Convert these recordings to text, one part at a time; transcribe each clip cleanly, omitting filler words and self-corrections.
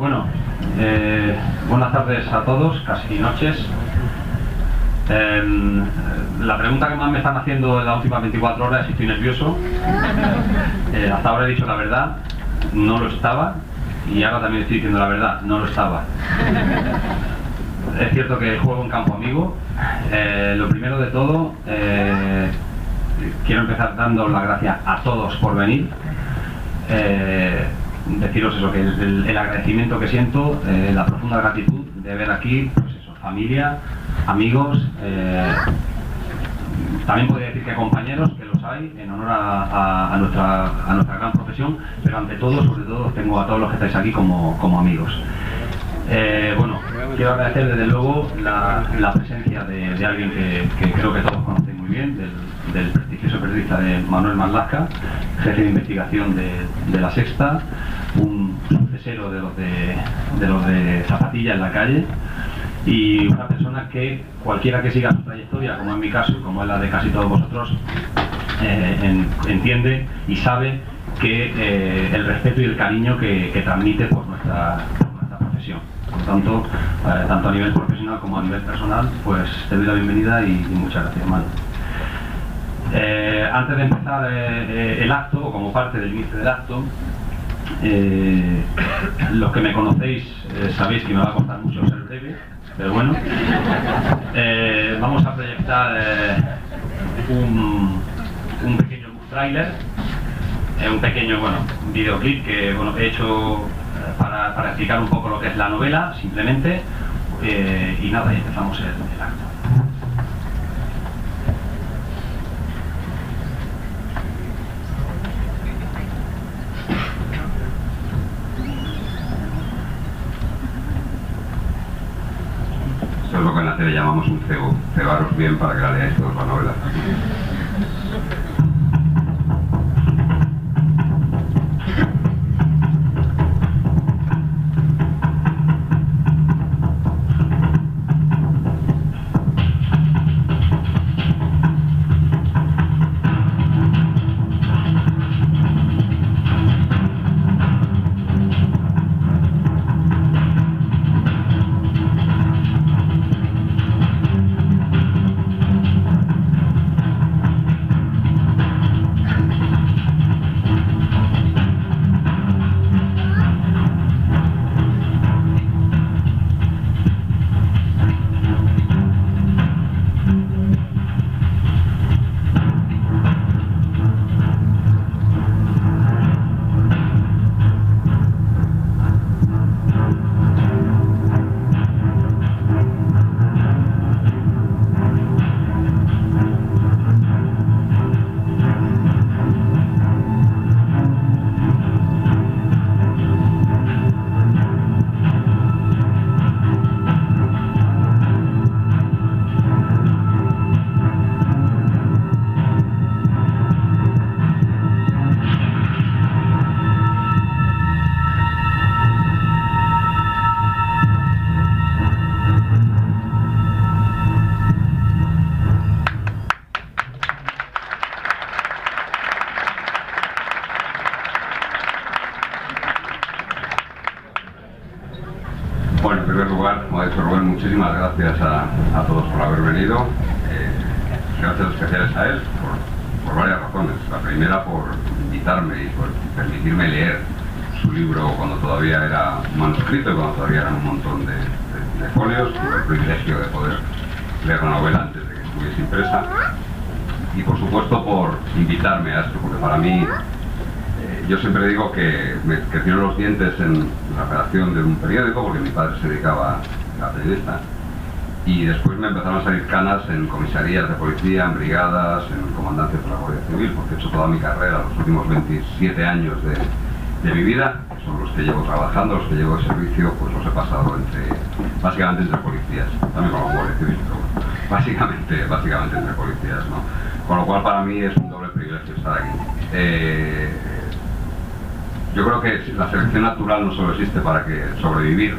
Bueno, buenas tardes a todos, casi noches. La pregunta que más me están haciendo en las últimas 24 horas es si estoy nervioso. Hasta ahora he dicho la verdad, no lo estaba, y ahora también estoy diciendo la verdad, no lo estaba. Es cierto que juego en campo amigo. Lo primero de todo, quiero empezar dando las gracias a todos por venir. Deciros eso, que el agradecimiento que siento, la profunda gratitud de ver aquí, pues eso, familia, amigos, también podría decir que compañeros, que los hay, en honor a nuestra gran profesión, pero ante todo, sobre todo, tengo a todos los que estáis aquí como amigos. Bueno, quiero agradecer desde luego la presencia de alguien que creo que todos conocen muy bien, del prestigioso periodista de Manuel Marlaska, jefe de investigación de La Sexta, un sucesero de los de Zapatilla en la calle, y una persona que cualquiera que siga su trayectoria, como en mi caso y como es la de casi todos vosotros, entiende y sabe que el respeto y el cariño que transmite por nuestra profesión. Por tanto, tanto a nivel profesional como a nivel personal, pues te doy la bienvenida y muchas gracias, Manu. Antes de empezar el acto, o como parte del inicio del acto, los que me conocéis sabéis que me va a costar mucho ser breve, pero bueno, vamos a proyectar un pequeño trailer, un pequeño videoclip que he hecho para explicar un poco lo que es la novela, simplemente, y nada, y empezamos el acto. Eso es lo que en la tele llamamos un cebo. Cebaros bien para que la leáis todos la novela. Bueno, en primer lugar, como ha dicho Rubén, muchísimas gracias a todos por haber venido. Gracias especiales a él por varias razones. La primera, por invitarme y por permitirme leer su libro cuando todavía era un manuscrito y cuando todavía eran un montón de folios. Tuve el privilegio de poder leer la novela antes de que estuviese impresa. Y por supuesto por invitarme a esto, porque para mí, yo siempre digo que me crecieron los dientes en la redacción de un periódico, porque mi padre se dedicaba a periodista, y después me empezaron a salir canas en comisarías de policía, en brigadas, en comandancias de la Guardia Civil, porque he hecho toda mi carrera, los últimos 27 años de mi vida, que son los que llevo trabajando, los que llevo de servicio, pues los he pasado básicamente entre policías, también con la Guardia Civil, pero básicamente entre policías, ¿no? Con lo cual para mí es un doble privilegio estar aquí. Yo creo que la selección natural no solo existe para que sobrevivir,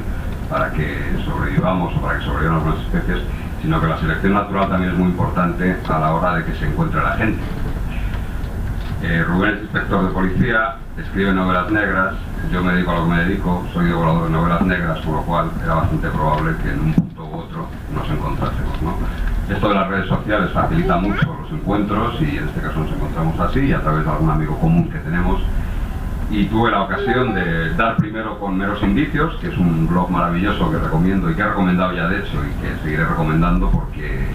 para que sobrevivamos o para que sobrevivan algunas especies, sino que la selección natural también es muy importante a la hora de que se encuentre la gente. Rubén es inspector de policía, escribe novelas negras, yo me dedico a lo que me dedico, soy devorador de novelas negras, por lo cual era bastante probable que en un punto u otro nos encontrásemos, ¿no? Esto de las redes sociales facilita mucho los encuentros y en este caso nos encontramos así, a través de algún amigo común que tenemos. Y tuve la ocasión de dar primero con Meros Indicios, que es un blog maravilloso que recomiendo y que he recomendado ya de hecho y que seguiré recomendando porque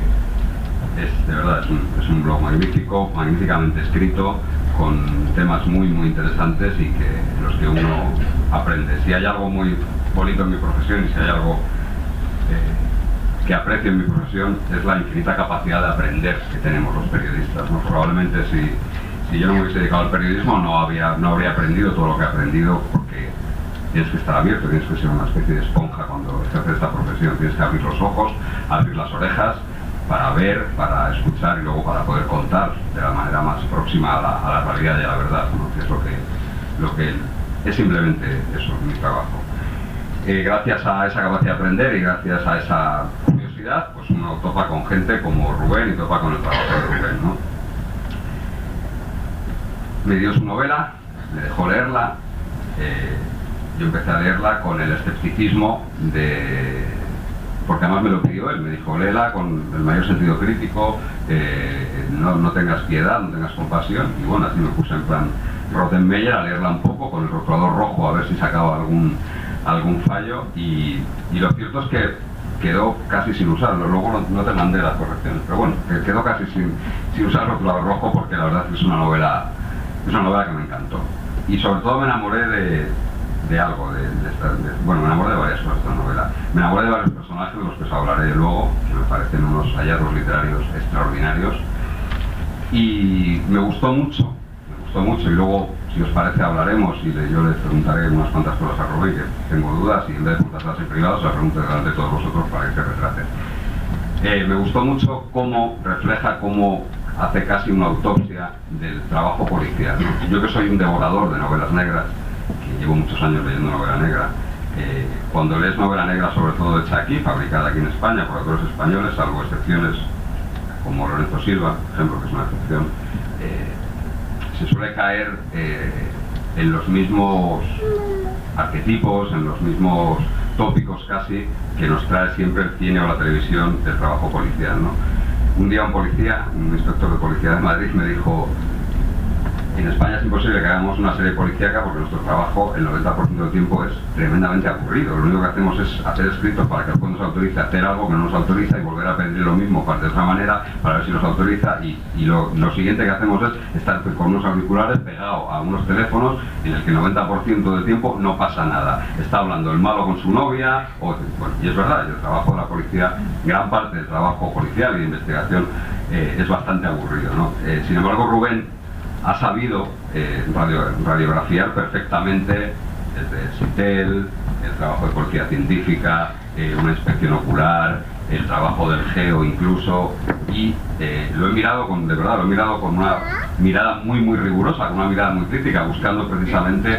de verdad es un blog magnífico, magníficamente escrito, con temas muy interesantes y que los que uno aprende. Si hay algo muy bonito en mi profesión y si hay algo que aprecio en mi profesión es la infinita capacidad de aprender que tenemos los periodistas, ¿no? Probablemente si yo no me hubiese dedicado al periodismo no habría aprendido todo lo que he aprendido, porque tienes que estar abierto, tienes que ser una especie de esponja cuando ejerces esta profesión, tienes que abrir los ojos, abrir las orejas para ver, para escuchar y luego para poder contar de la manera más próxima a la realidad y a la verdad, ¿no? Que es lo que es simplemente eso, mi trabajo. Gracias a esa capacidad de aprender y gracias a esa curiosidad, pues uno topa con gente como Rubén y topa con el trabajo de Rubén, ¿no? Me dio su novela, me dejó leerla, yo empecé a leerla con el escepticismo porque además me lo pidió él, me dijo léela con el mayor sentido crítico, no tengas piedad, no tengas compasión, y bueno, así me puse en plan Rottenmeier a leerla un poco con el rotulador rojo a ver si sacaba algún fallo, y lo cierto es que quedó casi sin usarlo, luego no te mandé las correcciones, pero bueno, quedó casi sin usar el rotulador rojo porque la verdad es que es una novela que me encantó. Y sobre todo me enamoré de algo, bueno, me enamoré de varias cosas de esta novela. Me enamoré de varios personajes de los que os hablaré luego, que me parecen unos hallazgos literarios extraordinarios. Y me gustó mucho, y luego, si os parece, hablaremos y yo les preguntaré unas cuantas cosas a Rubén, que tengo dudas, y en vez de preguntarlas en privado, se las pregunto delante de todos vosotros para que se retraten. Me gustó mucho cómo refleja, cómo hace casi una autopsia del trabajo policial. Yo que soy un devorador de novelas negras, que llevo muchos años leyendo novela negra, cuando lees novela negra, sobre todo hecha aquí, fabricada aquí en España por autores españoles, salvo excepciones como Lorenzo Silva, por ejemplo, que es una excepción, se suele caer en los mismos arquetipos, en los mismos tópicos casi, que nos trae siempre el cine o la televisión del trabajo policial, ¿no? Un día un inspector de policía de Madrid me dijo: en España es imposible que hagamos una serie policíaca porque nuestro trabajo, el 90% del tiempo, es tremendamente aburrido. Lo único que hacemos es hacer escritos para que el juez nos autorice a hacer algo que no nos autoriza y volver a pedir lo mismo de otra manera para ver si nos autoriza, y lo siguiente que hacemos es estar con unos auriculares pegados a unos teléfonos en el que el 90% del tiempo no pasa nada. Está hablando el malo con su novia, bueno, y es verdad, el trabajo de la policía, gran parte del trabajo policial y de investigación es bastante aburrido, ¿no? Sin embargo, Rubén ha sabido radiografiar perfectamente desde SITEL, el trabajo de policía científica, una inspección ocular, el trabajo del GEO incluso, y lo he mirado con una mirada muy rigurosa, con una mirada muy crítica, buscando precisamente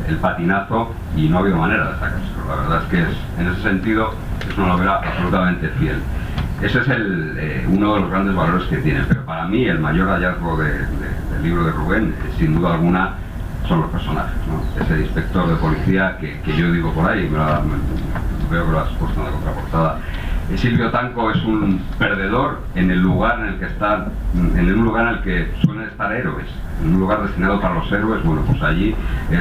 el patinazo, y no ha habido manera de sacárselo. La verdad es que en ese sentido es una novela absolutamente fiel. Ese es uno de los grandes valores que tiene, pero para mí el mayor hallazgo del libro de Rubén, sin duda alguna, son los personajes, ¿no? Ese inspector de policía que yo digo por ahí, veo que lo has puesto en la contraportada. Silvio Tanco es un perdedor en el lugar en el que está, en un lugar en el que suelen estar héroes, en un lugar destinado para los héroes. Bueno, pues allí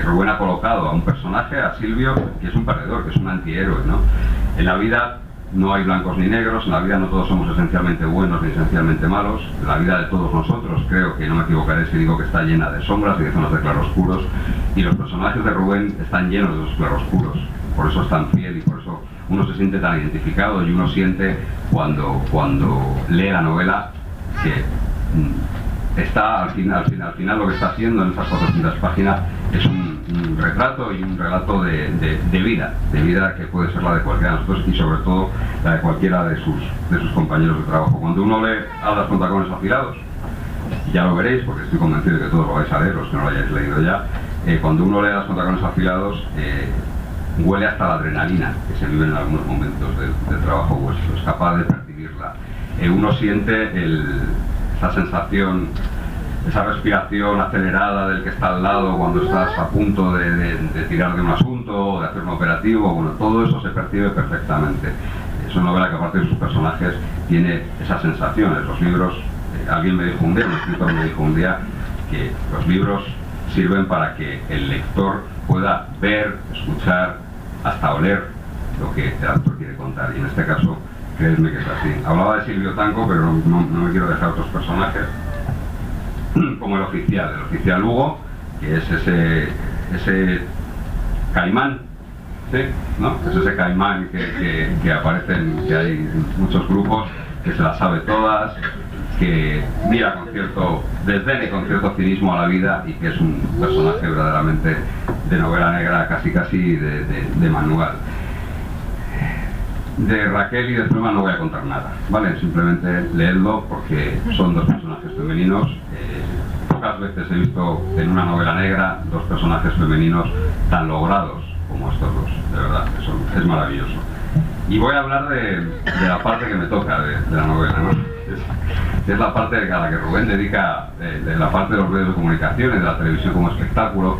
Rubén ha colocado a un personaje, a Silvio, que es un perdedor, que es un antihéroe, ¿no? En la vida no hay blancos ni negros, en la vida no todos somos esencialmente buenos ni esencialmente malos. La vida de todos nosotros, creo que no me equivocaré si digo que está llena de sombras y de zonas de claroscuros, y los personajes de Rubén están llenos de esos claroscuros. Por eso es tan fiel y por eso uno se siente tan identificado, y uno siente cuando lee la novela que está al final lo que está haciendo en esas 400 páginas es un retrato y un relato de vida que puede ser la de cualquiera de nosotros, y sobre todo la de cualquiera de sus compañeros de trabajo. Cuando uno lee Alas con tacones afilados, ya lo veréis porque estoy convencido de que todos lo vais a leer, los que no lo hayáis leído ya, cuando uno lee Alas con tacones afilados, huele hasta la adrenalina que se vive en algunos momentos del trabajo vuestro, es capaz de percibirla. Uno siente esa sensación esa respiración acelerada del que está al lado cuando estás a punto de tirar de un asunto o de hacer un operativo, bueno, todo eso se percibe perfectamente. Es una novela que, aparte de sus personajes, tiene esas sensaciones. Los libros, alguien me dijo un día, un escritor me dijo un día, que los libros sirven para que el lector pueda ver, escuchar, hasta oler lo que el autor quiere contar, y en este caso, créeme que es así. Hablaba de Silvio Tanco, pero no me quiero dejar otros personajes, como el oficial Hugo, que es ese caimán, ¿sí? ¿No? Es ese caimán que aparece, que hay muchos grupos, que se las sabe todas, que mira con cierto desdén y con cierto cinismo a la vida, y que es un personaje verdaderamente de novela negra, casi de manual. De Raquel y de Flema no voy a contar nada, ¿vale? Simplemente leedlo, porque son dos personajes femeninos. Pocas veces he visto en una novela negra dos personajes femeninos tan logrados como estos dos, de verdad, es maravilloso. Y voy a hablar de la parte que me toca de la novela, ¿no? Es la parte a la que Rubén dedica, de la parte de los medios de comunicación y de la televisión como espectáculo.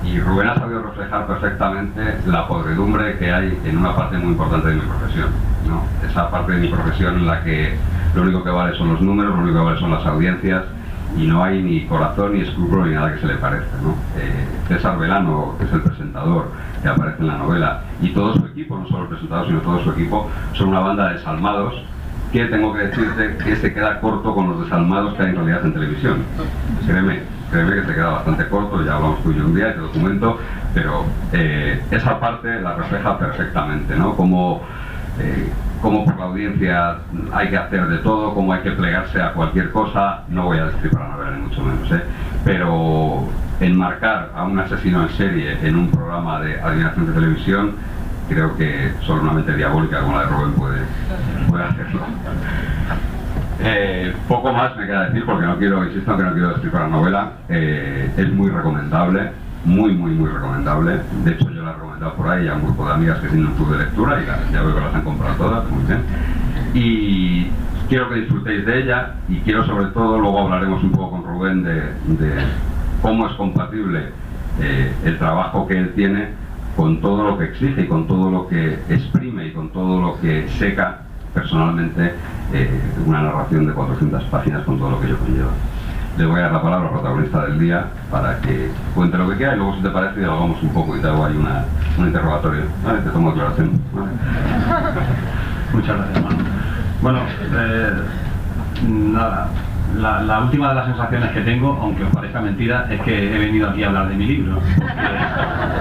Y Rubén ha sabido reflejar perfectamente la podredumbre que hay en una parte muy importante de mi profesión, ¿no? Esa parte de mi profesión en la que lo único que vale son los números, lo único que vale son las audiencias, y no hay ni corazón, ni escrúpulo, ni nada que se le parezca, ¿no? César Velano, que es el presentador que aparece en la novela, y todo su equipo, no solo el presentador, sino todo su equipo, son una banda de desalmados que, tengo que decirte, que se queda corto con los desalmados que hay en realidad en televisión. Créeme que se queda bastante corto, ya hablamos tú y yo un día, te documento, pero esa parte la refleja perfectamente, ¿no? Como por la audiencia hay que hacer de todo, como hay que plegarse a cualquier cosa. No voy a destripar la novela ni mucho menos, pero enmarcar a un asesino en serie en un programa de adivinación de televisión, creo que solo una mente diabólica como la de Rubén puede hacerlo. Poco más me queda decir, porque insisto que no quiero destripar la novela. Es muy recomendable, muy recomendable. De hecho, yo la he recomendado por ahí a un grupo de amigas que tienen un club de lectura, y ya veo que las han comprado todas, muy bien. Y quiero que disfrutéis de ella, y quiero, sobre todo, luego hablaremos un poco con Rubén de cómo es compatible el trabajo que él tiene con todo lo que exige y con todo lo que exprime y con todo lo que seca personalmente una narración de 400 páginas con todo lo que ello conlleva. Le voy a dar la palabra al protagonista del día para que cuente lo que quiera, y luego, si te parece, dialogamos un poco y te hago ahí un interrogatorio. ¿Vale? Te tomo declaración. ¿Vale? Muchas gracias, Manu. Bueno, nada. La última de las sensaciones que tengo, aunque os parezca mentira, es que he venido aquí a hablar de mi libro.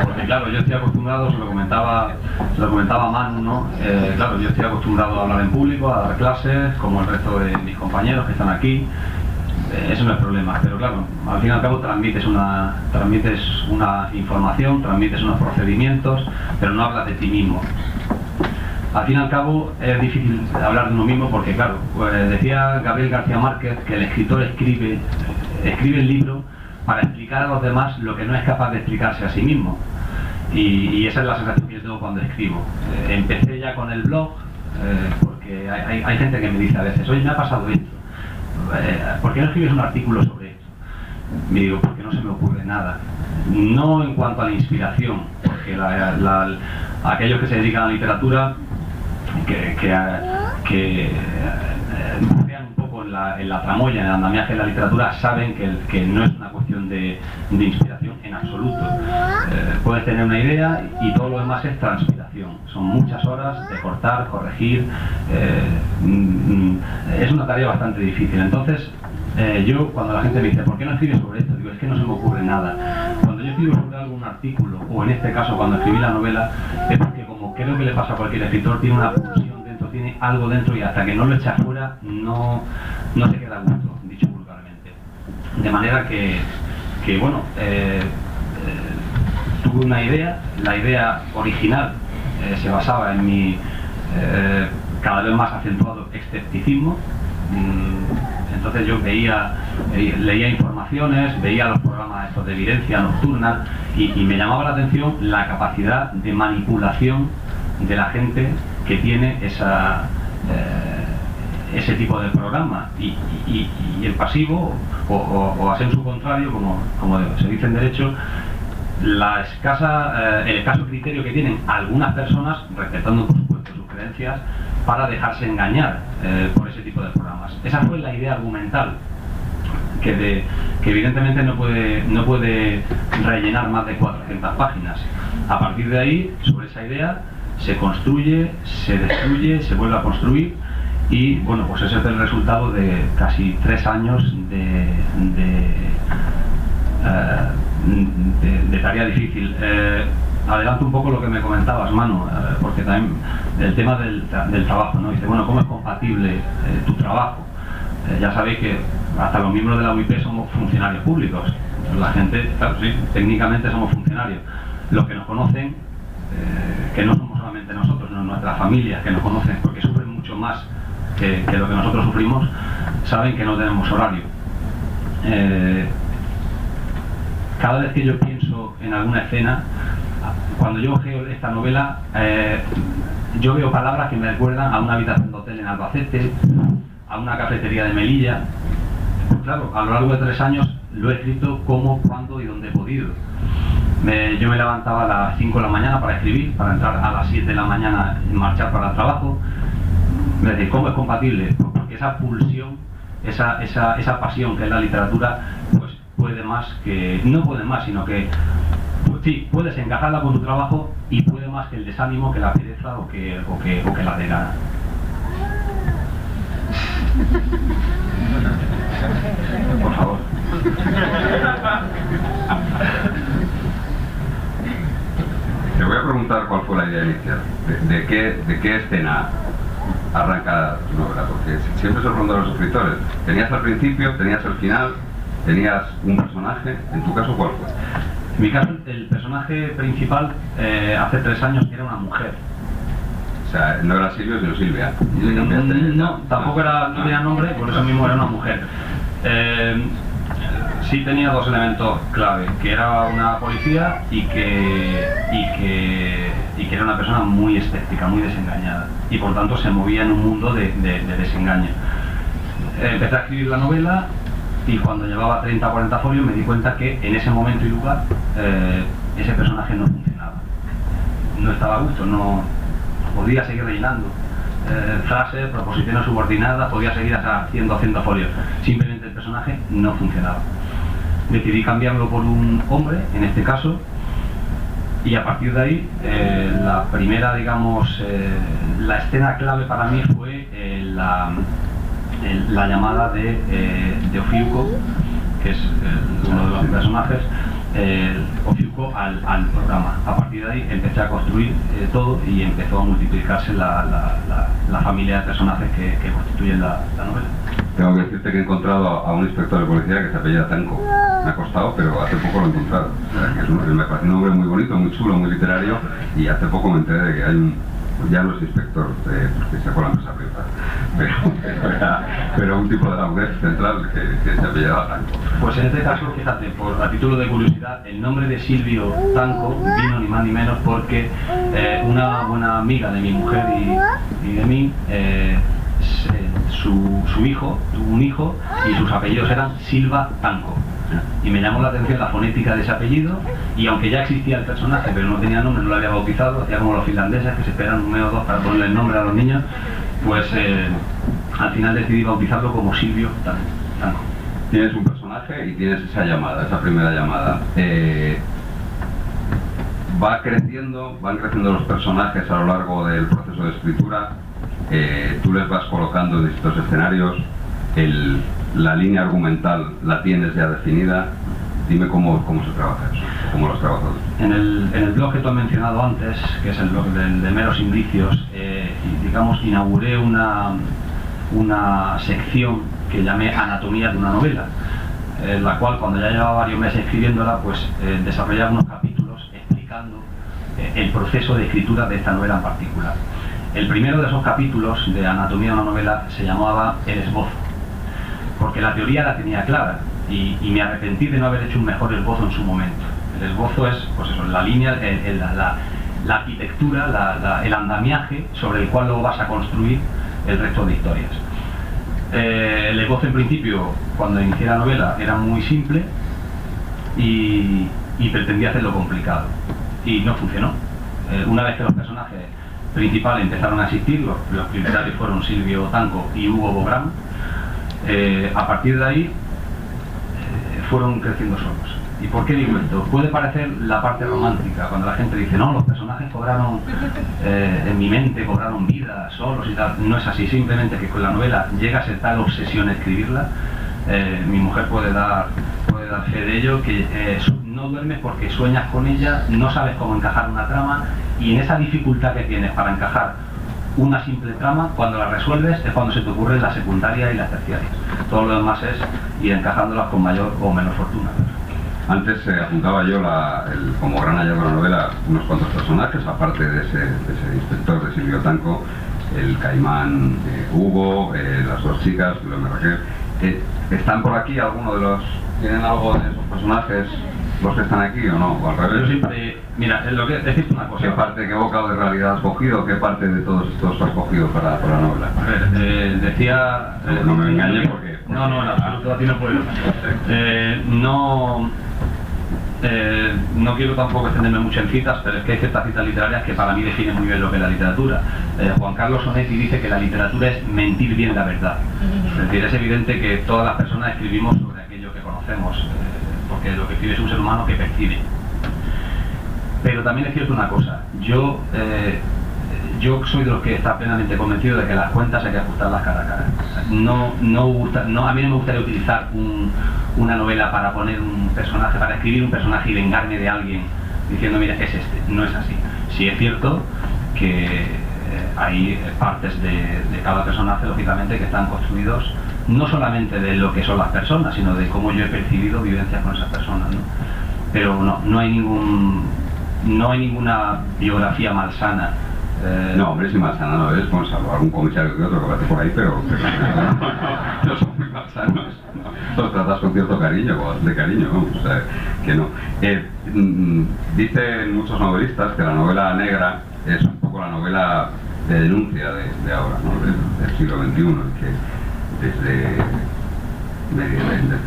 Porque claro, yo estoy acostumbrado, se lo comentaba Manu, ¿no? Claro, yo estoy acostumbrado a hablar en público, a dar clases, como el resto de mis compañeros que están aquí. Eso no es problema, pero claro, al fin y al cabo transmites una información, transmites unos procedimientos, pero no hablas de ti mismo. Al fin y al cabo es difícil hablar de uno mismo, porque claro, pues decía Gabriel García Márquez que el escritor escribe el libro para explicar a los demás lo que no es capaz de explicarse a sí mismo, y esa es la sensación que yo tengo cuando escribo. Empecé ya con el blog, porque hay gente que me dice a veces: oye, me ha pasado esto, ¿por qué no escribes un artículo sobre esto? Me digo, porque no se me ocurre nada. No en cuanto a la inspiración, porque aquellos que se dedican a la literatura, que bucean un poco en la tramoya, en el andamiaje de la literatura, saben que no es una cuestión de inspiración en absoluto. Puedes tener una idea y todo lo demás es transpiración. Son muchas horas de cortar, corregir. Es una tarea bastante difícil. Entonces, yo, cuando la gente me dice: ¿por qué no escribes sobre esto?, digo: es que no se me ocurre nada. Cuando yo escribo sobre algún artículo, o en este caso cuando escribí la novela, es porque, como creo que le pasa a cualquier escritor, tiene una pulsión dentro, tiene algo dentro, y hasta que no lo echa fuera no se queda a gusto, dicho vulgarmente. De manera que bueno, tuve una idea. La idea original se basaba en mi cada vez más acentuado escepticismo. Entonces yo leía informaciones, veía los programas estos de evidencia nocturna, y me llamaba la atención la capacidad de manipulación de la gente que tiene ese tipo de programa, y el pasivo, o a ser su contrario, como se dice en derecho, el escaso criterio que tienen algunas personas, respetando por supuesto sus creencias, para dejarse engañar por ese tipo de programas. Esa fue la idea argumental, que evidentemente no puede rellenar más de 400 páginas. A partir de ahí, sobre esa idea, se construye, se destruye, se vuelve a construir, y bueno, pues ese es el resultado de casi 3 años de tarea difícil. Adelanto un poco lo que me comentabas, Manu, porque también el tema del trabajo, ¿no? Dice, bueno, ¿cómo es compatible tu trabajo? Ya sabéis que hasta los miembros de la UIP somos funcionarios públicos. La gente, claro, sí, técnicamente somos funcionarios. Los que nos conocen, que no somos solamente nosotros, no nuestras familias, que nos conocen porque sufren mucho más que lo que nosotros sufrimos, saben que no tenemos horario. Cada vez que yo pienso en alguna escena, cuando yo leo esta novela, yo veo palabras que me recuerdan a una habitación de hotel en Albacete, a una cafetería de Melilla. Claro, a lo largo de 3 años lo he escrito cómo, cuándo y dónde he podido. Yo me levantaba a las 5 de la mañana para escribir, para entrar a las 7 de la mañana y marchar para el trabajo. Es decir, ¿cómo es compatible? Porque esa pulsión, esa pasión que es la literatura, pues puede más que... no puede más, sino que sí, puedes encajarla con tu trabajo, y puede más que el desánimo, que la pereza o que la desgana. Por favor. Te voy a preguntar cuál fue la idea inicial. ¿De qué escena arranca tu novela? Porque siempre se preguntan a los escritores. ¿Tenías al principio, tenías al final, tenías un personaje? ¿En tu caso cuál fue? En mi caso, el personaje principal hace 3 años era una mujer. O sea, no era Silvio, sino Silvia. No, tampoco no tenía nombre, por eso mismo era una mujer. Sí tenía 2 elementos clave, que era una policía y que era una persona muy escéptica, muy desengañada, y por tanto se movía en un mundo de desengaño. Empecé a escribir la novela, y cuando llevaba 30 o 40 folios me di cuenta que en ese momento y lugar ese personaje no funcionaba. No estaba a gusto, no podía seguir rellenando frases, proposiciones subordinadas, podía seguir haciendo folios. Simplemente el personaje no funcionaba. Decidí cambiarlo por un hombre, en este caso, y a partir de ahí la primera, digamos, la escena clave para mí fue la llamada de Ofiuco, que es uno de los personajes, Ofiuco al programa. A partir de ahí empecé a construir todo, y empezó a multiplicarse la familia de personajes que constituyen la novela. Tengo que decirte que he encontrado a un inspector de policía que se apellida Tanco. Me ha costado, pero hace poco lo he encontrado. O sea, que me parece un nombre muy bonito, muy chulo, muy literario, y hace poco me enteré de que hay un... ya no es inspector, porque sacó la empresa privada, pero un tipo de la UNED central que se apellidaba Tanco. Pues en este caso, fíjate, a título de curiosidad, el nombre de Silvio Tanco vino ni más ni menos porque una buena amiga de mi mujer y de mí, su hijo tuvo un hijo, y sus apellidos eran Silva Tanco. Y me llamó la atención la fonética de ese apellido, y aunque ya existía el personaje pero no tenía nombre, no lo había bautizado, hacía como los finlandeses que se esperan un mes o 2 para ponerle el nombre a los niños, pues al final decidí bautizarlo como Silvio Tanco. Tienes un personaje y tienes esa llamada, esa primera llamada. Van creciendo los personajes a lo largo del proceso de escritura. Tú les vas colocando en distintos escenarios. La línea argumental la tienes ya definida. Dime cómo se trabaja eso, cómo lo has trabajado. En el blog que tú has mencionado antes, que es el blog de Meros Indicios, digamos, inauguré una sección que llamé Anatomía de una novela, la cual, cuando ya llevaba varios meses escribiéndola, pues desarrollaba unos capítulos explicando el proceso de escritura de esta novela en particular. El primero de esos capítulos de Anatomía de una novela se llamaba El esbozo, porque la teoría la tenía clara, y me arrepentí de no haber hecho un mejor esbozo en su momento. El esbozo es, pues eso, la línea, la arquitectura, el andamiaje sobre el cual luego vas a construir el resto de historias. El esbozo en principio, cuando inicié la novela, era muy simple y pretendía hacerlo complicado. Y no funcionó. Una vez que los personajes principales empezaron a existir, los prioritarios fueron Silvio Tanco y Hugo Bográn, a partir de ahí fueron creciendo solos. ¿Y por qué digo esto? Puede parecer la parte romántica, cuando la gente dice, no, los personajes cobraron, en mi mente cobraron vida, solos y tal. No es así, simplemente que con la novela llega a ser tal obsesión escribirla, mi mujer puede dar fe de ello, que no duermes porque sueñas con ella, no sabes cómo encajar una trama, y en esa dificultad que tienes para encajar una simple trama, cuando la resuelves es cuando se te ocurren las secundarias y las terciarias. Todo lo demás es ir encajándolas con mayor o menor fortuna. Antes apuntaba yo como gran hallazgo de la novela unos cuantos personajes, aparte de ese inspector de Silvio Tanco, el caimán Hugo, las dos chicas, Lola y Raquel. ¿Están por aquí alguno de los... ¿Tienen algo de esos personajes los que están aquí o no? ¿O al revés? Yo siempre... Mira, es lo que decirte una cosa. ¿Qué parte, qué bocado de realidad has cogido? ¿Qué parte de todos estos has cogido para la novela? A ver, decía... no me engañes porque... No, en absoluto, a ti no puedo. No quiero tampoco extenderme mucho en citas, pero es que hay ciertas citas literarias que para mí definen muy bien lo que es la literatura. Juan Carlos Onetti dice que la literatura es mentir bien la verdad. Es decir, es evidente que todas las personas escribimos sobre aquello que conocemos, porque lo que escribe es un ser humano que percibe. Pero también es cierto una cosa, yo soy de los que está plenamente convencido de que las cuentas hay que ajustarlas cara a cara. A mí no me gustaría utilizar una novela para poner un personaje, para escribir un personaje y vengarme de alguien diciendo, mira, es este. No es así. Sí es cierto que hay partes de cada personaje, lógicamente, que están construidos no solamente de lo que son las personas, sino de cómo yo he percibido vivencias con esas personas, ¿no? Pero no hay ninguna biografía malsana. No, hombre, si malsana no es, con salvo algún comisario que otro que aparece por ahí, pero no son muy malsanos. Los tratas con cierto cariño, de cariño, vamos, o sea, que no. Dicen muchos novelistas que la novela negra es un poco la novela de denuncia de ahora, ¿no? del siglo XXI, que desde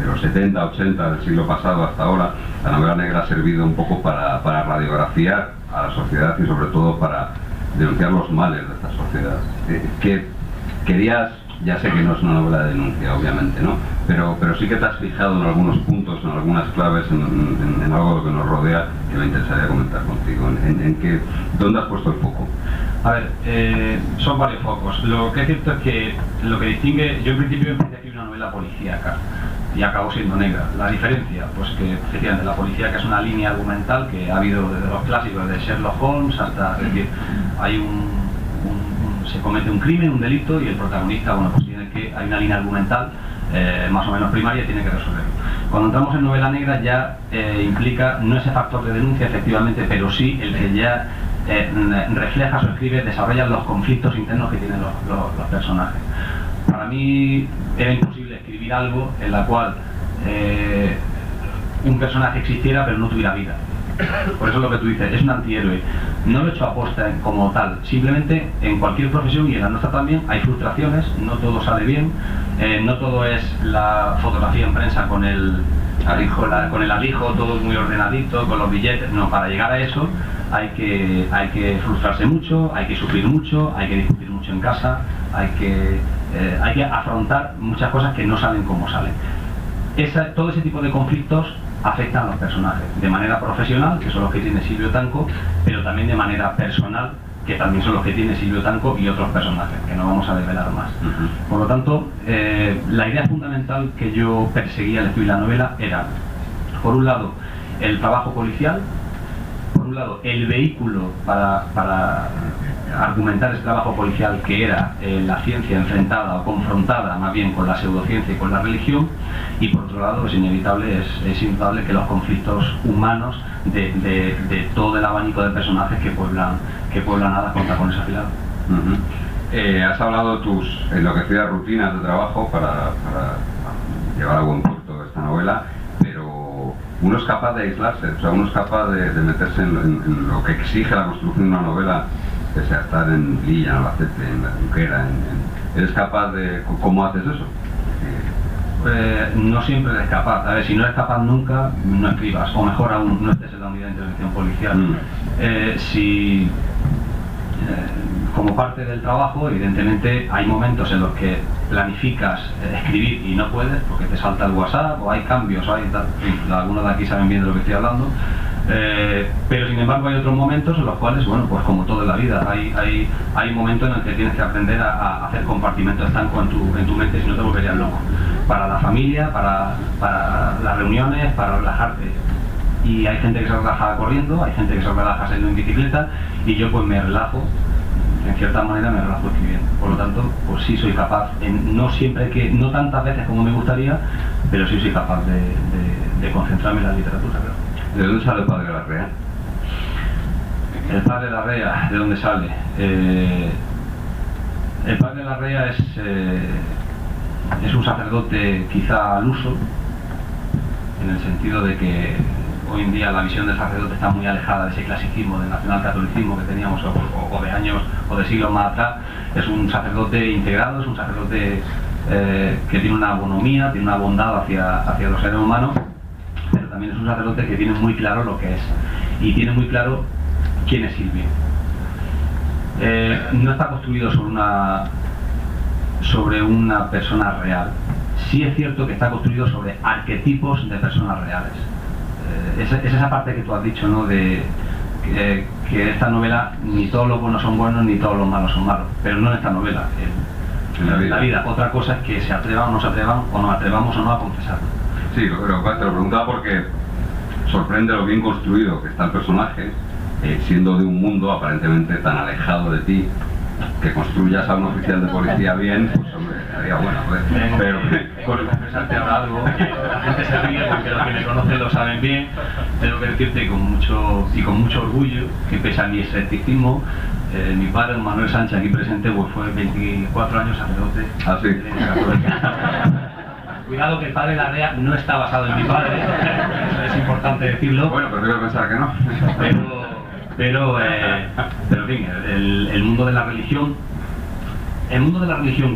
los 70, 80 del siglo pasado hasta ahora, la novela negra ha servido un poco para radiografiar a la sociedad y sobre todo para denunciar los males de esta sociedad. Que querías, ya sé que no es una novela de denuncia, obviamente, ¿no? Pero sí que te has fijado en algunos puntos, en algunas claves, en algo de lo que nos rodea, que me interesaría comentar contigo. ¿Dónde has puesto el foco? A ver, son varios focos. Lo que es cierto es que lo que distingue, yo en principio empecé a escribir una novela policíaca y acabó siendo negra. La diferencia, pues que efectivamente la policíaca es una línea argumental que ha habido desde los clásicos de Sherlock Holmes hasta, es decir, hay se comete un crimen, un delito, y el protagonista, bueno, pues hay una línea argumental más o menos primaria y tiene que resolverlo. Cuando entramos en novela negra ya implica no ese factor de denuncia, efectivamente, pero sí el que ya reflejas o escribes, desarrollas los conflictos internos que tienen los personajes. Para mí era imposible escribir algo en la cual un personaje existiera pero no tuviera vida. Por eso es lo que tú dices, es un antihéroe. No lo he hecho aposta como tal, simplemente en cualquier profesión y en la nuestra también hay frustraciones, no todo sale bien, no todo es la fotografía en prensa con el alijo, todo muy ordenadito, con los billetes. No, para llegar a eso hay que frustrarse mucho, hay que sufrir mucho, hay que discutir mucho en casa, hay que afrontar muchas cosas que no salen como salen. Todo ese tipo de conflictos afectan a los personajes, de manera profesional, que son los que tiene Silvio Tanco, pero también de manera personal, que también son los que tiene Silvio Tanco y otros personajes, que no vamos a desvelar más. Por lo tanto, la idea fundamental que yo perseguía al escribir la novela era, por un lado, el trabajo policial, por un lado, el vehículo para argumentar ese trabajo policial, que era la ciencia enfrentada o confrontada más bien con la pseudociencia y con la religión, y por otro lado es inevitable que los conflictos humanos de todo el abanico de personajes que pueblan Hadas con tacones afilados. Has hablado de tus enloquecidas rutinas de trabajo para llevar a buen puerto esta novela, pero uno es capaz de aislarse, o sea, uno es capaz de meterse en lo que exige la construcción de una novela pese a estar en Lilla, en Albacete, en la Junquera, ¿eres capaz de... ¿Cómo haces eso? No siempre eres capaz. A ver, si no eres capaz nunca, no escribas, o mejor aún, no estés en la unidad de intervención policial. Como parte del trabajo, evidentemente hay momentos en los que planificas escribir y no puedes porque te salta el WhatsApp o hay cambios, algunos de aquí saben bien de lo que estoy hablando, pero sin embargo hay otros momentos en los cuales, bueno, pues como todo en la vida, hay momentos en el que tienes que aprender a hacer compartimento estanco en tu mente, si no te volverías loco, para la familia, para las reuniones, para relajarte. Y hay gente que se relaja corriendo, hay gente que se relaja saliendo en bicicleta, y yo pues me relajo, en cierta manera me relajo escribiendo. Por lo tanto, pues sí soy capaz, no tantas veces como me gustaría, pero sí soy capaz de concentrarme en la literatura, claro. ¿De dónde sale el padre Larrea? El padre Larrea, ¿de dónde sale? El padre Larrea es un sacerdote quizá al uso, en el sentido de que hoy en día la visión del sacerdote está muy alejada de ese clasicismo, del nacionalcatolicismo que teníamos o de años o de siglos más atrás. Es un sacerdote integrado, es un sacerdote que tiene una bonomía, tiene una bondad hacia los seres humanos, pero también es un sacerdote que tiene muy claro lo que es y tiene muy claro quién es Silvio. No está construido sobre una persona real. Sí es cierto que está construido sobre arquetipos de personas reales. Es esa parte que tú has dicho, ¿no? De que esta novela ni todos los buenos son buenos ni todos los malos son malos, pero no en esta novela, en la vida. Otra cosa es que se atrevan o no se atrevan, o nos atrevamos o no a confesarlo. Sí, te lo preguntaba porque sorprende lo bien construido que está el personaje, siendo de un mundo aparentemente tan alejado de ti, que construyas a un oficial de policía bien, pues hombre, haría bueno, pero... Por confesarte ahora algo, que la gente se ríe porque los que me conocen lo saben bien. Tengo que decirte con mucho orgullo que pese a mi escepticismo, mi padre, Manuel Sánchez, aquí presente, pues fue 24 años sacerdote. Ah, sí. Cuidado que el padre Larrea no está basado en mi padre, eso es importante decirlo. Bueno, prefiero pensar que no. Pero en fin, el mundo de la religión,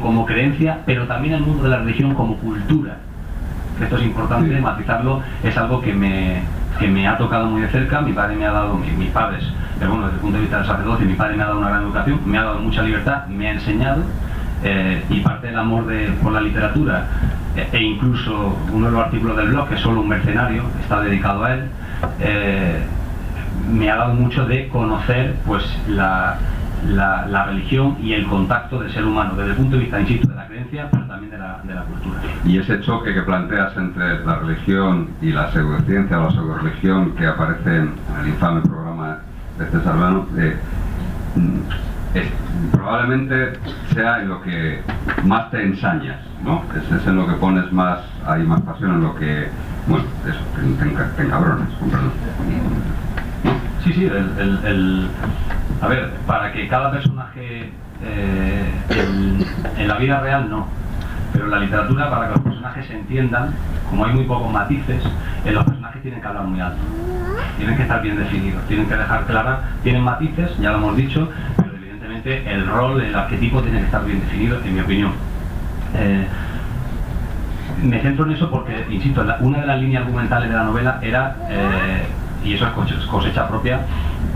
como creencia, pero también el mundo de la religión como cultura, que esto es importante matizarlo, es algo que me ha tocado muy de cerca. Mi padre me ha dado, mis padres, pero bueno, desde el punto de vista del sacerdocio, mi padre me ha dado una gran educación, me ha dado mucha libertad, me ha enseñado, y parte del amor por la literatura, e incluso uno de los artículos del blog, que es Solo un mercenario, está dedicado a él, me ha dado mucho de conocer pues la religión y el contacto del ser humano desde el punto de vista, insisto, de la creencia, pero también de la cultura. Y ese choque que planteas entre la religión y la pseudociencia o la pseudoreligión que aparece en el infame programa de César Vano, probablemente sea en lo que más te ensañas, ¿no? Es en lo que pones más, hay más pasión, en lo que, bueno, eso, te encabronas, perdón. Sí, a ver, para que cada personaje en la vida real no, pero en la literatura, para que los personajes se entiendan, como hay muy pocos matices, los personajes tienen que hablar muy alto, tienen que estar bien definidos, tienen que dejar clara, tienen matices, ya lo hemos dicho, pero evidentemente el rol, el arquetipo tiene que estar bien definido, en mi opinión. Me centro en eso porque, insisto, una de las líneas argumentales de la novela era, y eso es cosecha propia,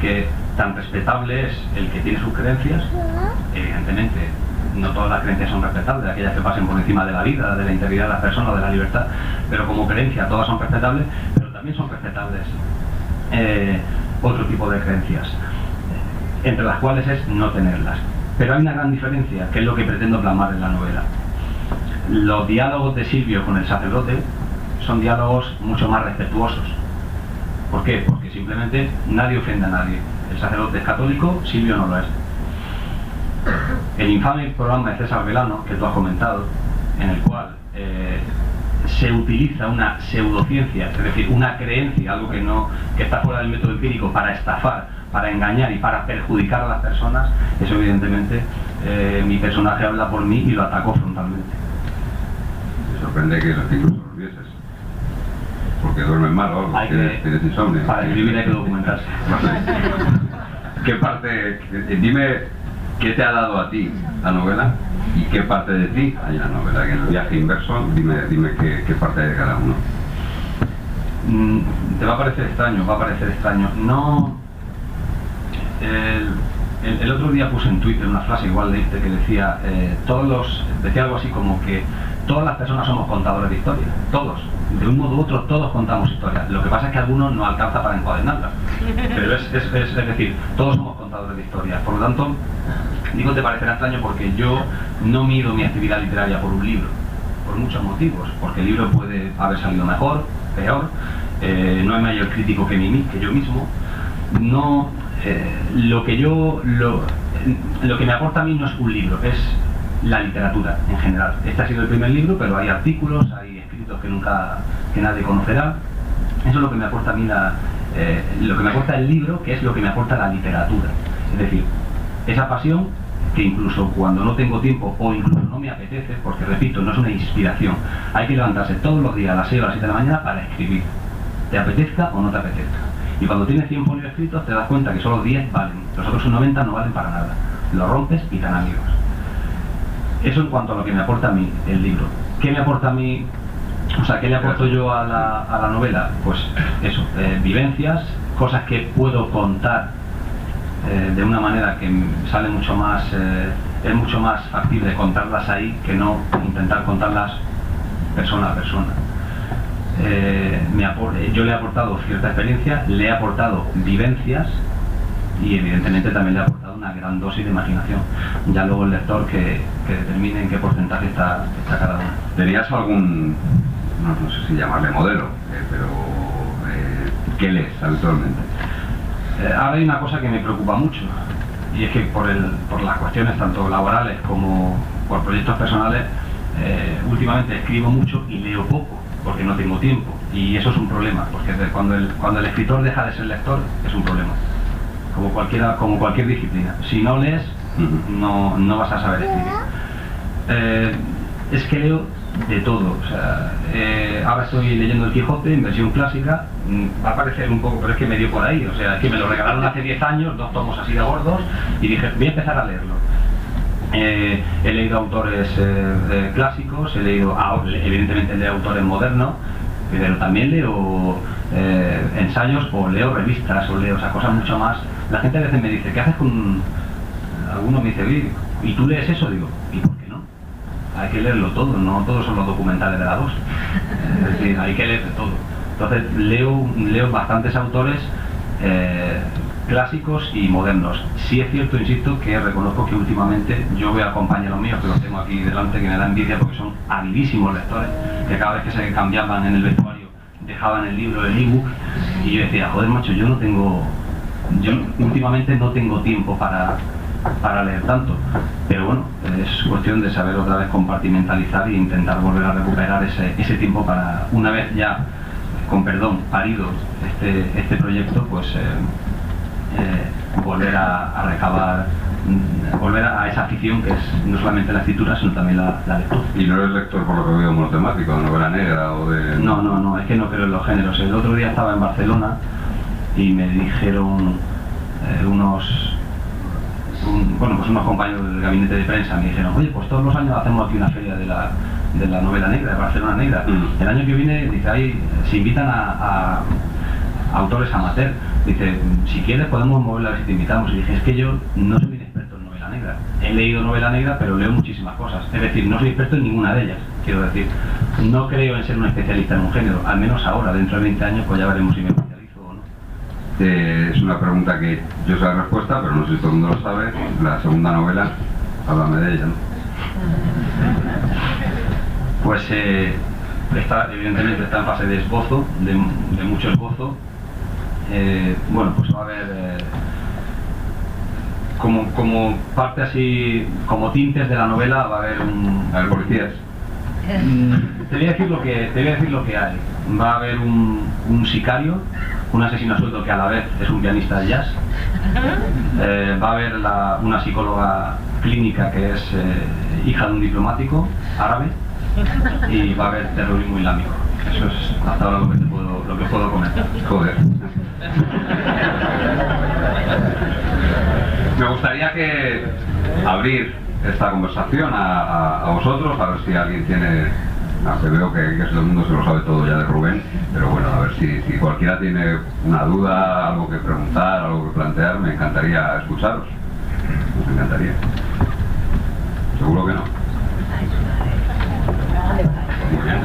que tan respetable es el que tiene sus creencias. Evidentemente no todas las creencias son respetables, aquellas que pasen por encima de la vida, de la integridad de las personas, de la libertad, pero como creencia todas son respetables, pero también son respetables otro tipo de creencias, entre las cuales es no tenerlas. Pero hay una gran diferencia, que es lo que pretendo plasmar en la novela. Los diálogos de Silvio con el sacerdote son diálogos mucho más respetuosos. ¿Por qué? Porque simplemente nadie ofende a nadie. El sacerdote es católico, Silvio no lo es. El infame programa de César Velano, que tú has comentado, en el cual se utiliza una pseudociencia, es decir, una creencia, algo que está fuera del método empírico, para estafar, para engañar y para perjudicar a las personas, eso evidentemente mi personaje habla por mí y lo atacó frontalmente. Me sorprende que los incluso los vieses, porque duermen mal o algo, tienes insomnio. Para escribir hay que documentarse. ¿qué parte, dime qué te ha dado a ti la novela y qué parte de ti hay en la novela? En el viaje inverso, dime qué parte hay de cada uno. Te va a parecer extraño, no... El otro día puse en Twitter una frase igual de que decía, decía algo así como que todas las personas somos contadores de historias, todos, de un modo u otro todos contamos historias, lo que pasa es que algunos no alcanza para encuadernarlas, pero es decir, todos somos contadores de historias, por lo tanto, digo te parecerá extraño porque yo no mido mi actividad literaria por un libro, por muchos motivos, porque el libro puede haber salido mejor, peor, no hay mayor crítico que yo mismo, no... lo que me aporta a mí no es un libro, es la literatura en general. Este ha sido el primer libro, pero hay artículos, hay escritos que nadie conocerá. Eso es lo que me aporta a mí lo que me aporta el libro, que es lo que me aporta la literatura. Es decir, esa pasión que incluso cuando no tengo tiempo o incluso no me apetece, porque repito, no es una inspiración, hay que levantarse todos los días a las 6 o a las 7 de la mañana para escribir, te apetezca o no te apetezca. Y cuando tienes 100 folios escritos te das cuenta que solo 10 valen, los otros 90 no valen para nada. Los rompes y tan amigos. Eso en cuanto a lo que me aporta a mí el libro. ¿Qué me aporta a mí? O sea, ¿qué le aporto yo a la novela? Pues eso, vivencias, cosas que puedo contar de una manera que sale mucho más, es mucho más factible contarlas ahí que no intentar contarlas persona a persona. Yo le he aportado cierta experiencia, le he aportado vivencias y evidentemente también le he aportado una gran dosis de imaginación. Ya luego el lector que determine en qué porcentaje está cada uno. ¿Tenías algún, no sé si llamarle modelo, pero qué lees habitualmente? Ahora hay una cosa que me preocupa mucho y es que por las cuestiones tanto laborales como por proyectos personales últimamente escribo mucho y leo poco, porque no tengo tiempo, y eso es un problema, porque cuando el escritor deja de ser lector es un problema, como cualquier disciplina. Si no lees, no vas a saber escribir. Es que leo de todo, o sea, ahora estoy leyendo El Quijote en versión clásica, va a parecer un poco, pero es que me dio por ahí, o sea, es que me lo regalaron hace 10 años, 2 tomos así de gordos, y dije, voy a empezar a leerlo. He leído autores clásicos, evidentemente leo autores modernos, pero también leo ensayos o leo revistas o leo cosas mucho más. La gente a veces me dice, ¿qué haces con...? Alguno me dice, oye, ¿y tú lees eso? Digo, ¿y por qué no? Hay que leerlo todo, no todos son los documentales de la 2. Es decir, hay que leer de todo. Entonces leo bastantes autores clásicos y modernos. Sí es cierto, insisto, que reconozco que últimamente yo veo a compañeros míos que los tengo aquí delante, que me da envidia porque son habilísimos lectores, que cada vez que se cambiaban en el vestuario dejaban el libro, el ebook, y yo decía, joder macho, yo últimamente no tengo tiempo para leer tanto, pero bueno, es cuestión de saber otra vez compartimentalizar e intentar volver a recuperar ese tiempo para, una vez ya, con perdón, parido este proyecto, pues volver a recabar, volver a esa afición que es no solamente la escritura, sino también la lectura. ¿Y no eres lector por lo que veo monotemático, de novela negra o de...? No, es que no creo en los géneros. El otro día estaba en Barcelona y me dijeron unos compañeros del gabinete de prensa, me dijeron, oye, pues todos los años hacemos aquí una feria de la novela negra, de Barcelona Negra. El año que viene, dice, ahí se invitan a autores amateur. Dice, si quieres podemos moverla a ver si te invitamos. Y dije, es que yo no soy un experto en novela negra. He leído novela negra, pero leo muchísimas cosas. Es decir, no soy experto en ninguna de ellas. Quiero decir, no creo en ser un especialista en un género. Al menos ahora, dentro de 20 años, pues ya veremos si me especializo o no. Es una pregunta que yo sé la respuesta, pero no sé si todo el mundo lo sabe. La segunda novela, háblame de ella, ¿no? Pues evidentemente está en fase de esbozo, de mucho esbozo. Bueno, pues va a haber como parte así, como tintes de la novela, va a haber policías. Te voy a decir lo que hay. Va a haber un sicario, un asesino a sueldo que a la vez es un pianista de jazz. Va a haber una psicóloga clínica que es hija de un diplomático árabe, y va a haber terrorismo islámico. Eso es hasta ahora lo que puedo comentar. Joder. Me gustaría que abrir esta conversación a vosotros, a ver si alguien tiene... Aunque veo que todo el mundo se lo sabe todo ya de Rubén, pero bueno, a ver si cualquiera tiene una duda, algo que preguntar, algo que plantear, me encantaría escucharos. Me encantaría. Seguro que no. Muy bien.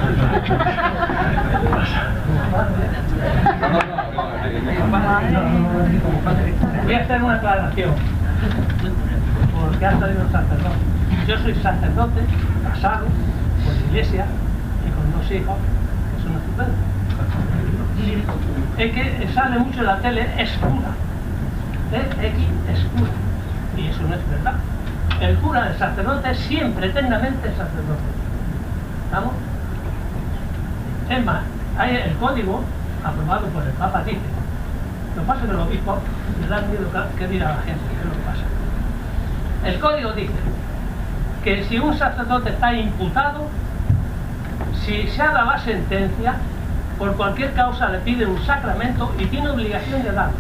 Voy a hacer una aclaración, porque ha salido un sacerdote. Yo soy sacerdote, casado, con la iglesia y con 2 hijos, que son estupendos. Es que sale mucho en la tele, es cura. Es cura. Y eso no es verdad. El cura, el sacerdote, es siempre, eternamente sacerdote. ¿Estamos? Es más, hay el código aprobado por el Papa dice. Lo que pasa es que los obispos le dan miedo que diga la gente, que es lo que pasa. El código dice que si un sacerdote está imputado, si se ha dado la sentencia, por cualquier causa le pide un sacramento y tiene obligación de darlo.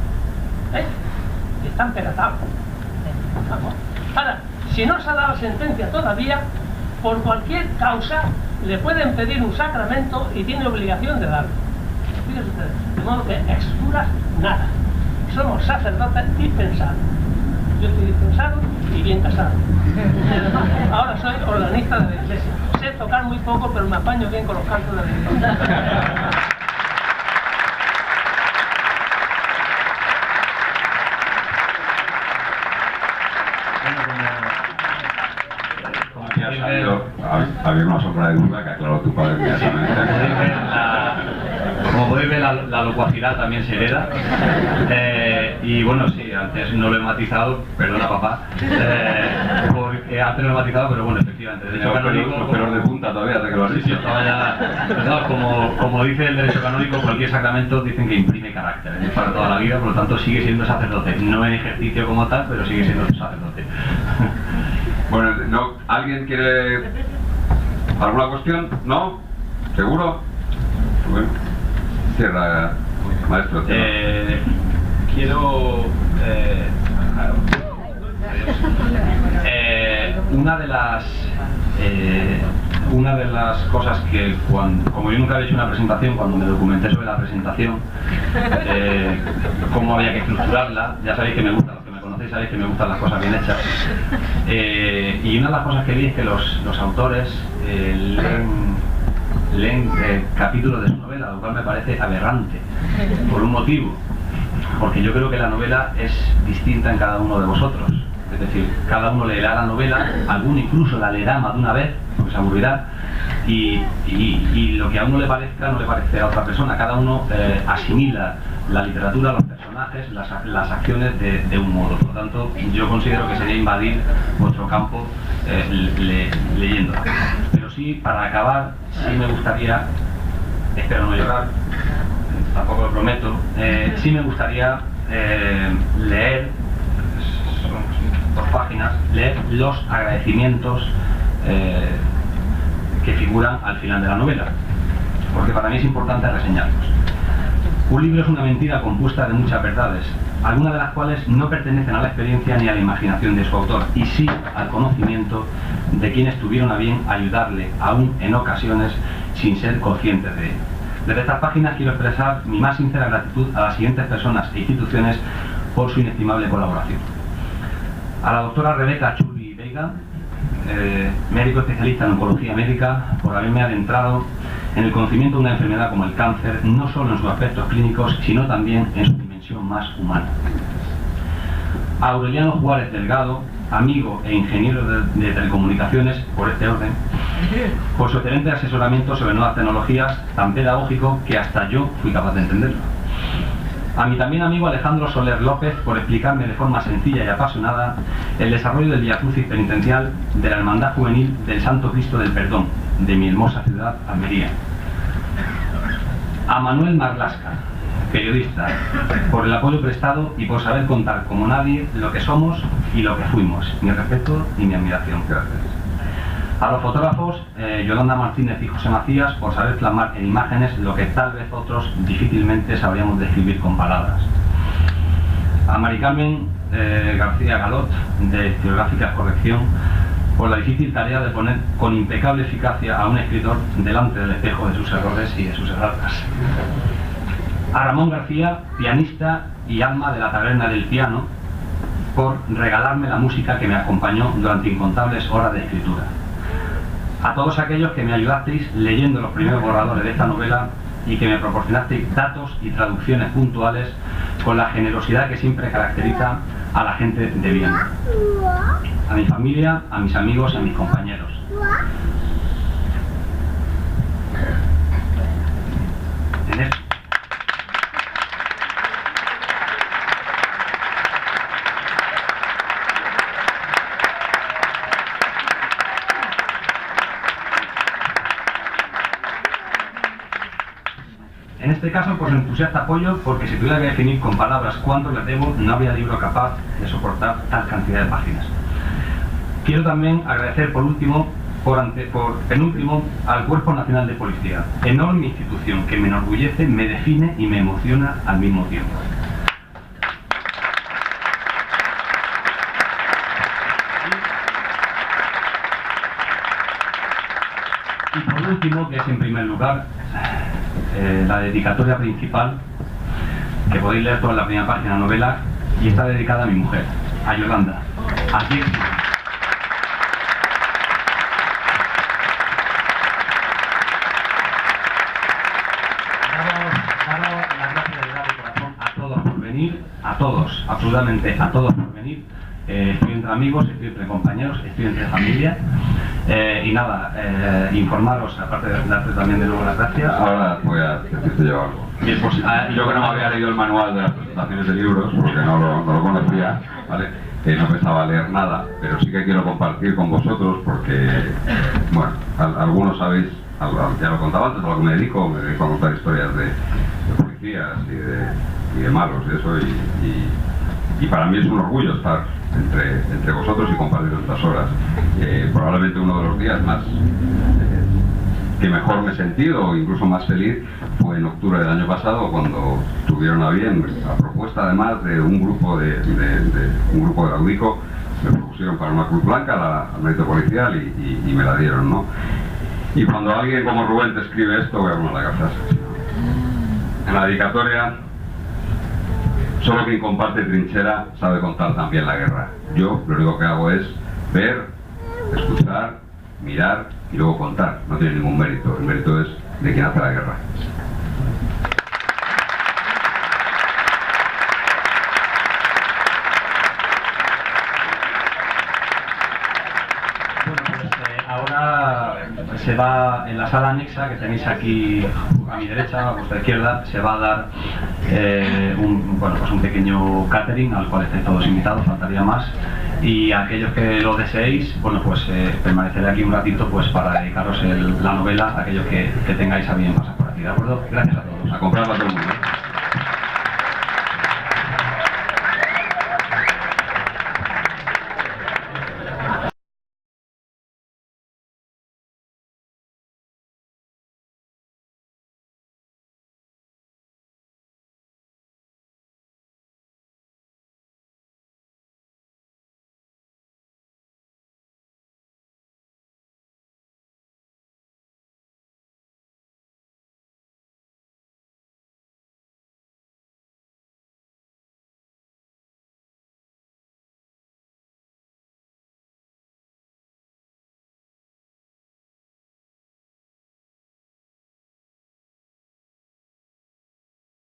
Y están peratados. Ahora, si no se ha dado la sentencia todavía, por cualquier causa le pueden pedir un sacramento y tiene obligación de darlo. Fíjense ustedes, de modo que excuras nada. Somos sacerdotes dispensados. Yo estoy dispensado y bien casado. Ahora soy organista de la iglesia. Sé tocar muy poco, pero me apaño bien con los cantos de la iglesia. Había una sombra de duda que aclaró tu padre inmediatamente. Como podéis ver, la locuacidad también se hereda. Y bueno, sí, antes no lo he matizado, perdona papá, porque antes no lo he matizado, pero bueno, efectivamente, derecho canónico... Los pelos de punta todavía, de que lo has dicho. Sí, estaba ya... No, como dice el derecho canónico, cualquier sacramento dicen que imprime carácter, es para toda la vida, por lo tanto sigue siendo sacerdote, no en ejercicio como tal, pero sigue siendo sacerdote. Bueno, no, ¿alguien quiere alguna cuestión? ¿No? ¿Seguro? Bueno, cierra, maestro. Quiero... una de las cosas que, como yo nunca había hecho una presentación, cuando me documenté sobre la presentación, cómo había que estructurarla, ya sabéis que me gusta, los que me conocéis sabéis que me gustan las cosas bien hechas, y una de las cosas que vi es que los autores leen capítulos de su novela, lo cual me parece aberrante, por un motivo, porque yo creo que la novela es distinta en cada uno de vosotros. Es decir, cada uno leerá la novela, alguno incluso la leerá más de una vez, porque se aburrirá, y lo que a uno le parezca no le parece a otra persona. Cada uno asimila la literatura, los personajes, las acciones de un modo. Por lo tanto, yo considero que sería invadir vuestro campo leyéndola. Pero sí, para acabar, sí me gustaría, espero no llorar, tampoco lo prometo, sí me gustaría leer, por páginas, leer los agradecimientos que figuran al final de la novela, porque para mí es importante reseñarlos. Un libro es una mentira compuesta de muchas verdades, algunas de las cuales no pertenecen a la experiencia ni a la imaginación de su autor, y sí al conocimiento de quienes tuvieron a bien ayudarle, aún en ocasiones sin ser conscientes de ello. Desde estas páginas quiero expresar mi más sincera gratitud a las siguientes personas e instituciones por su inestimable colaboración. A la doctora Rebeca Churri Veiga, médico especialista en oncología médica, por haberme adentrado en el conocimiento de una enfermedad como el cáncer, no solo en sus aspectos clínicos, sino también en su dimensión más humana. A Aureliano Juárez Delgado, amigo e ingeniero de telecomunicaciones, por este orden, por su excelente asesoramiento sobre nuevas tecnologías, tan pedagógico que hasta yo fui capaz de entenderlo. A mi también amigo Alejandro Soler López, por explicarme de forma sencilla y apasionada el desarrollo del Vía Crucis penitencial de la Hermandad Juvenil del Santo Cristo del Perdón, de mi hermosa ciudad, Almería. A Manuel Marlasca, periodista, por el apoyo prestado y por saber contar como nadie lo que somos y lo que fuimos. Mi respeto y mi admiración. Gracias. A los fotógrafos, Yolanda Martínez y José Macías, por saber plasmar en imágenes lo que tal vez otros difícilmente sabríamos describir con palabras. A Mari Carmen García Galot, de Estilográficas Corrección, por la difícil tarea de poner con impecable eficacia a un escritor delante del espejo de sus errores y de sus erratas. A Ramón García, pianista y alma de la taberna del piano, por regalarme la música que me acompañó durante incontables horas de escritura. A todos aquellos que me ayudasteis leyendo los primeros borradores de esta novela y que me proporcionasteis datos y traducciones puntuales con la generosidad que siempre caracteriza a la gente de bien. A mi familia, a mis amigos y a mis compañeros. En este caso, pues entusiasta apoyo, porque si tuviera que definir con palabras cuánto les debo, no habría libro capaz de soportar tal cantidad de páginas. Quiero también agradecer por penúltimo al Cuerpo Nacional de Policía, enorme institución que me enorgullece, me define y me emociona al mismo tiempo. Y por último, que es en primer lugar, la dedicatoria principal, que podéis leer toda la primera página de la novela, y está dedicada a mi mujer, a Yolanda. Aquí. Daros las gracias de verdad de corazón a todos por venir, a todos, absolutamente a todos por venir. Estoy entre amigos, estoy entre compañeros, estoy entre familia. Y nada, informaros, aparte de darte también de nuevo las gracias. Ahora voy a decirte yo algo. Bien, pues, Yo que no me había leído el manual de las presentaciones de libros, porque no lo conocía, ¿vale? No pensaba leer nada, pero sí que quiero compartir con vosotros porque, bueno, algunos sabéis, ya lo contaba antes, a lo que me dedico a contar historias de policías y de malos y eso, y para mí es un orgullo estar entre vosotros y compartir estas horas. Probablemente uno de los días más que mejor me he sentido, o incluso más feliz, fue en octubre del año pasado, cuando tuvieron a bien, a propuesta además de un grupo de Laudico, me propusieron para una Cruz Blanca, al mérito policial, y me la dieron, ¿no? Y cuando alguien como Rubén te escribe esto, voy a poner la cabeza. En la dedicatoria: solo quien comparte trinchera sabe contar también la guerra. Yo lo único que hago es ver, escuchar, mirar y luego contar. No tiene ningún mérito. El mérito es de quien hace la guerra. Bueno, pues ahora se va en la sala anexa que tenéis aquí a mi derecha, a vuestra izquierda, se va a dar un pequeño catering al cual estáis todos invitados, faltaría más. Y a aquellos que lo deseéis, bueno, pues permaneceré aquí un ratito pues para dedicaros la novela a aquellos que tengáis a bien pasar por aquí, ¿de acuerdo? Gracias a todos. A comprarla todo el mundo.